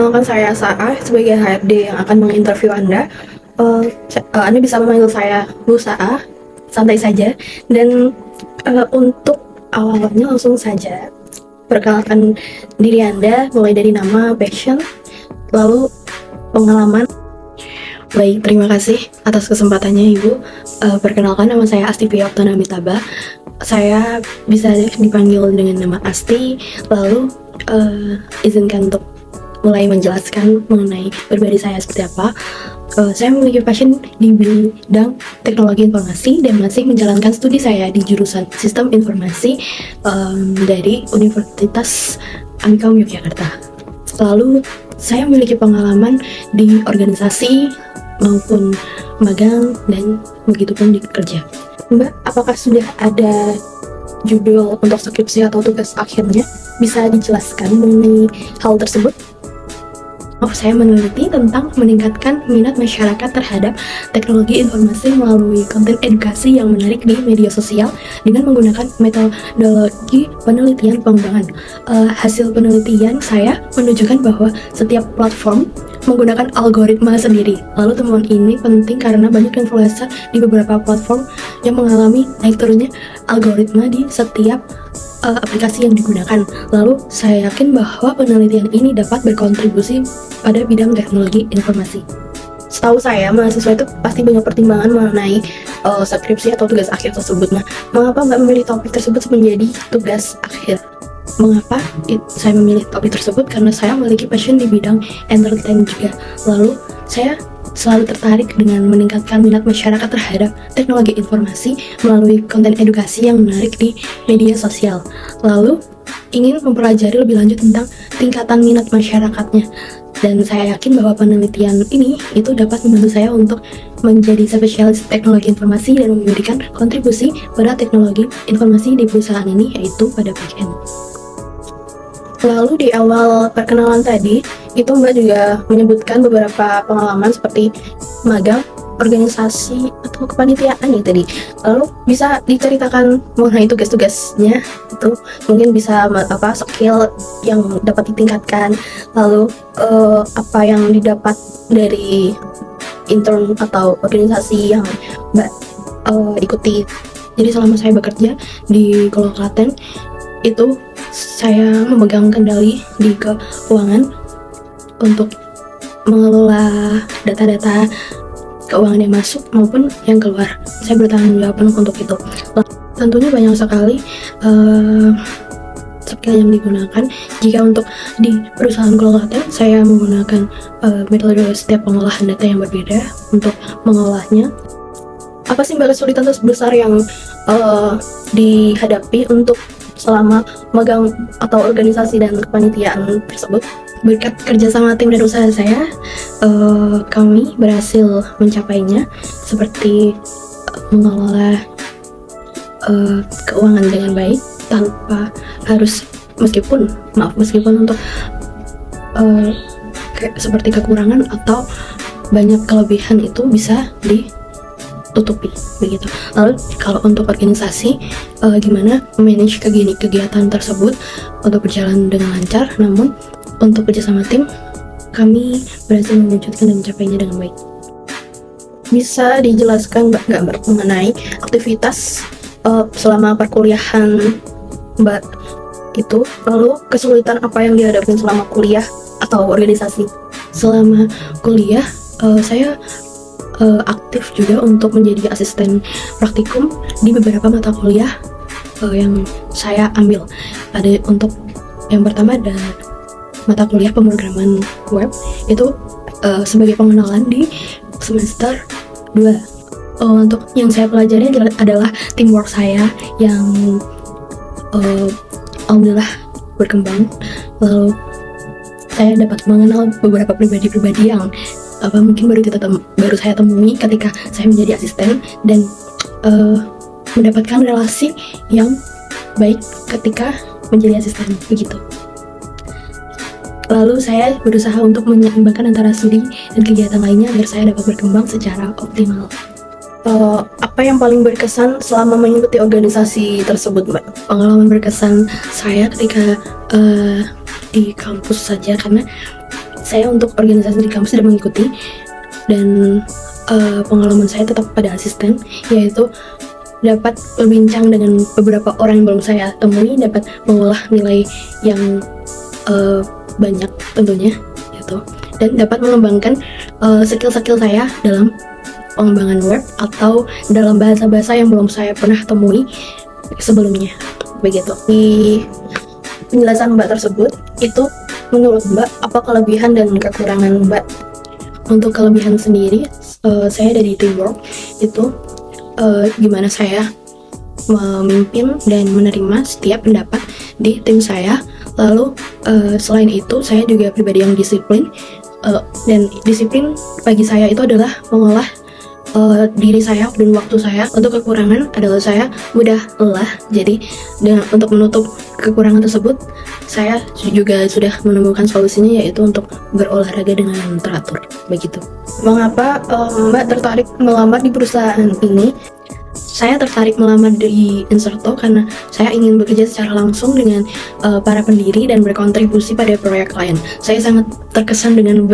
Kenalkan saya Saah sebagai HRD yang akan menginterview Anda. Anda bisa memanggil saya Bu Saah, santai saja. Dan untuk awalnya langsung saja perkenalkan diri Anda, mulai dari nama, passion, lalu pengalaman. Baik, terima kasih atas kesempatannya Ibu. Perkenalkan, nama saya Astifi Oktana Mitaba. Saya bisa dipanggil dengan nama Asti. Lalu izinkan untuk mulai menjelaskan mengenai pribadi saya seperti apa. Saya memiliki passion di bidang teknologi informasi dan masih menjalankan studi saya di jurusan Sistem Informasi dari Universitas Amikom Yogyakarta. Lalu saya memiliki pengalaman di organisasi maupun magang dan begitupun di kerja. Mbak, apakah sudah ada judul untuk skripsi atau tugas akhirnya? Bisa dijelaskan mengenai hal tersebut? Saya meneliti tentang meningkatkan minat masyarakat terhadap teknologi informasi melalui konten edukasi yang menarik di media sosial dengan menggunakan metodologi penelitian pengembangan. Hasil penelitian saya menunjukkan bahwa setiap platform menggunakan algoritma sendiri. Lalu temuan ini penting karena banyak influencer di beberapa platform yang mengalami naik turunnya algoritma di setiap aplikasi yang digunakan. Lalu saya yakin bahwa penelitian ini dapat berkontribusi pada bidang teknologi informasi. Setahu saya, mahasiswa itu pasti banyak pertimbangan mengenai skripsi atau tugas akhir tersebut. Nah, mengapa nggak memilih topik tersebut menjadi tugas akhir? Mengapa saya memilih topik tersebut? Karena saya memiliki passion di bidang entertain juga. Lalu saya selalu tertarik dengan meningkatkan minat masyarakat terhadap teknologi informasi melalui konten edukasi yang menarik di media sosial. Lalu ingin mempelajari lebih lanjut tentang tingkatan minat masyarakatnya. Dan saya yakin bahwa penelitian ini itu dapat membantu saya untuk menjadi spesialis teknologi informasi dan memberikan kontribusi pada teknologi informasi di perusahaan ini, yaitu pada bagian. Lalu di awal perkenalan tadi, itu Mbak juga menyebutkan beberapa pengalaman seperti magang, organisasi, atau kepanitiaan ya tadi. Lalu bisa diceritakan mengenai tugas-tugasnya, itu mungkin bisa skill yang dapat ditingkatkan, lalu apa yang didapat dari intern atau organisasi yang Mbak ikuti. Jadi selama saya bekerja di Kolok Klaten, itu saya memegang kendali di keuangan untuk mengelola data-data keuangan yang masuk maupun yang keluar. Saya bertanggung jawab penuh untuk itu. Tentunya banyak sekali skill yang digunakan. Jika untuk di perusahaan Kolok-Klaten, saya menggunakan metode setiap pengolahan data yang berbeda untuk mengolahnya. Apa sih Mbak kesulitan terbesar yang dihadapi untuk selama magang atau organisasi dan kepanitiaan tersebut? Berkat kerjasama tim dan usaha saya, kami berhasil mencapainya, seperti mengelola keuangan dengan baik tanpa harus meskipun untuk seperti kekurangan atau banyak kelebihan itu bisa ditutupi begitu. Lalu kalau untuk organisasi, gimana manage kegiatan tersebut untuk berjalan dengan lancar, namun untuk kerjasama tim kami berhasil mewujudkan dan mencapainya dengan baik. Bisa dijelaskan Mbak mengenai aktivitas selama perkuliahan Mbak itu, lalu kesulitan apa yang dihadapi selama kuliah atau organisasi? Selama kuliah saya aktif juga untuk menjadi asisten praktikum di beberapa mata kuliah yang saya ambil. Ada untuk yang pertama ada mata kuliah pemrograman web, itu sebagai pengenalan di semester 2. Untuk yang saya pelajari adalah teamwork saya yang alhamdulillah berkembang. Lalu saya dapat mengenal beberapa pribadi-pribadi yang mungkin baru saya temui ketika saya menjadi asisten, dan mendapatkan relasi yang baik ketika menjadi asisten begitu. Lalu saya berusaha untuk menyeimbangkan antara studi dan kegiatan lainnya agar saya dapat berkembang secara optimal. Apa yang paling berkesan selama mengikuti organisasi tersebut, Mbak? Pengalaman berkesan saya ketika di kampus saja, karena saya untuk organisasi di kampus tidak mengikuti, dan pengalaman saya tetap pada asisten, yaitu dapat berbincang dengan beberapa orang yang belum saya temui, dapat mengolah nilai yang banyak tentunya gitu, dan dapat mengembangkan skill-skill saya dalam pengembangan web atau dalam bahasa-bahasa yang belum saya pernah temui sebelumnya. Begitu. Di penjelasan Mbak tersebut, itu menurut Mbak apa kelebihan dan kekurangan Mbak? Untuk kelebihan sendiri, saya dari teamwork itu gimana saya memimpin dan menerima setiap pendapat di tim saya. Lalu selain itu, saya juga pribadi yang disiplin, dan disiplin bagi saya itu adalah mengolah diri saya dan waktu saya. Untuk kekurangan adalah saya mudah lelah, jadi untuk menutup kekurangan tersebut, saya juga sudah menemukan solusinya, yaitu untuk berolahraga dengan teratur. Begitu. Mengapa Mbak tertarik melamar di perusahaan ini? Saya tertarik melamar di Inserto karena saya ingin bekerja secara langsung dengan para pendiri dan berkontribusi pada proyek klien. Saya sangat terkesan dengan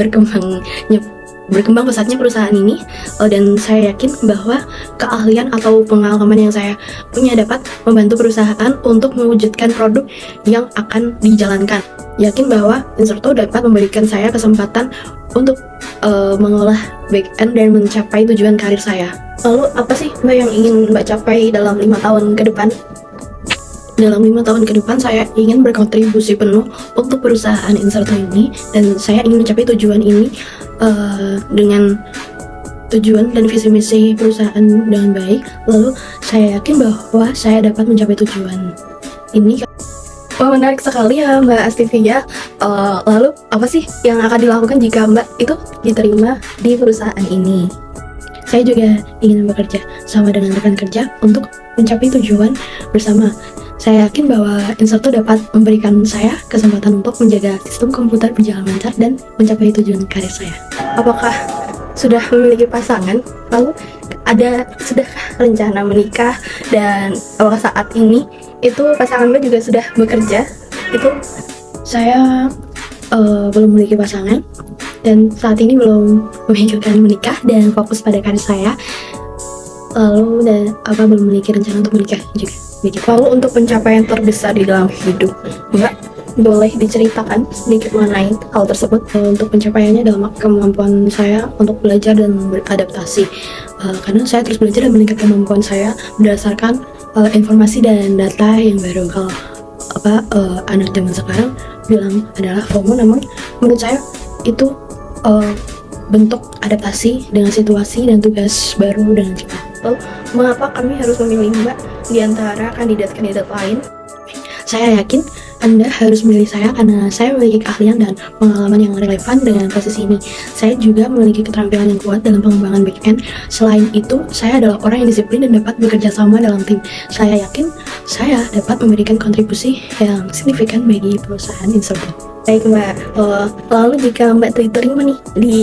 berkembang pesatnya perusahaan ini, dan saya yakin bahwa keahlian atau pengalaman yang saya punya dapat membantu perusahaan untuk mewujudkan produk yang akan dijalankan. Yakin bahwa Inserto dapat memberikan saya kesempatan untuk mengolah back-end dan mencapai tujuan karir saya. Lalu apa sih Mbak yang ingin Mbak capai dalam 5 tahun ke depan? Dalam 5 tahun ke depan, saya ingin berkontribusi penuh untuk perusahaan Inserto ini, dan saya ingin mencapai tujuan ini dengan tujuan dan visi misi perusahaan dengan baik. Lalu saya yakin bahwa saya dapat mencapai tujuan ini. Wah, menarik sekali ya Mbak Astivia. Lalu apa sih yang akan dilakukan jika Mbak itu diterima di perusahaan ini? Saya juga ingin bekerja sama dengan rekan kerja untuk mencapai tujuan bersama. Saya yakin bahwa Inserto dapat memberikan saya kesempatan untuk menjaga sistem komputer berjalan lancar dan mencapai tujuan karir saya. Apakah sudah memiliki pasangan? Lalu sudahkah rencana menikah? Dan apakah saat ini itu pasangan Mbak juga sudah bekerja? Itu saya belum memiliki pasangan, dan saat ini belum memikirkan menikah dan fokus pada karir saya. Lalu belum memiliki rencana untuk menikah juga. Begitu. Lalu untuk pencapaian terbesar di dalam hidup, Mbak boleh diceritakan sedikit mengenai hal tersebut? Untuk pencapaiannya dalam kemampuan saya untuk belajar dan beradaptasi, karena saya terus belajar dan meningkatkan kemampuan saya berdasarkan informasi dan data yang baru. Kalau anak zaman sekarang bilang adalah FOMO, namun menurut saya itu bentuk adaptasi dengan situasi dan tugas baru dengan cepat. Lalu, mengapa kami harus memilih Mbak di antara kandidat-kandidat lain? Saya yakin Anda harus memilih saya karena saya memiliki keahlian dan pengalaman yang relevan dengan posisi ini. Saya juga memiliki keterampilan yang kuat dalam pengembangan back-end. Selain itu, saya adalah orang yang disiplin dan dapat bekerja sama dalam tim. Saya yakin saya dapat memberikan kontribusi yang signifikan bagi perusahaan Inserto. Baik Mbak, lalu jika Mbak diterima nih di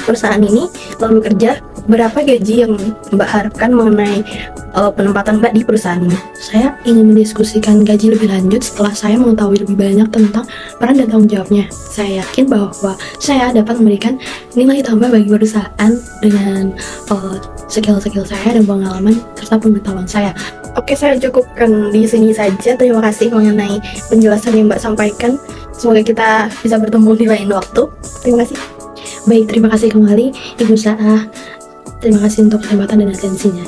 perusahaan ini, lalu bekerja, berapa gaji yang Mbak harapkan mengenai penempatan Mbak di perusahaan ini? Saya ingin mendiskusikan gaji lebih lanjut setelah saya mengetahui lebih banyak tentang peran dan tanggung jawabnya. Saya yakin bahwa saya dapat memberikan nilai tambah bagi perusahaan dengan skill-skill saya dan pengalaman serta pengetahuan saya. Oke, saya cukupkan di sini saja. Terima kasih mengenai penjelasan yang Mbak sampaikan. Semoga kita bisa bertemu di lain waktu. Terima kasih. Baik, terima kasih kembali Ibu Saah. Terima kasih untuk kesempatan dan atensinya.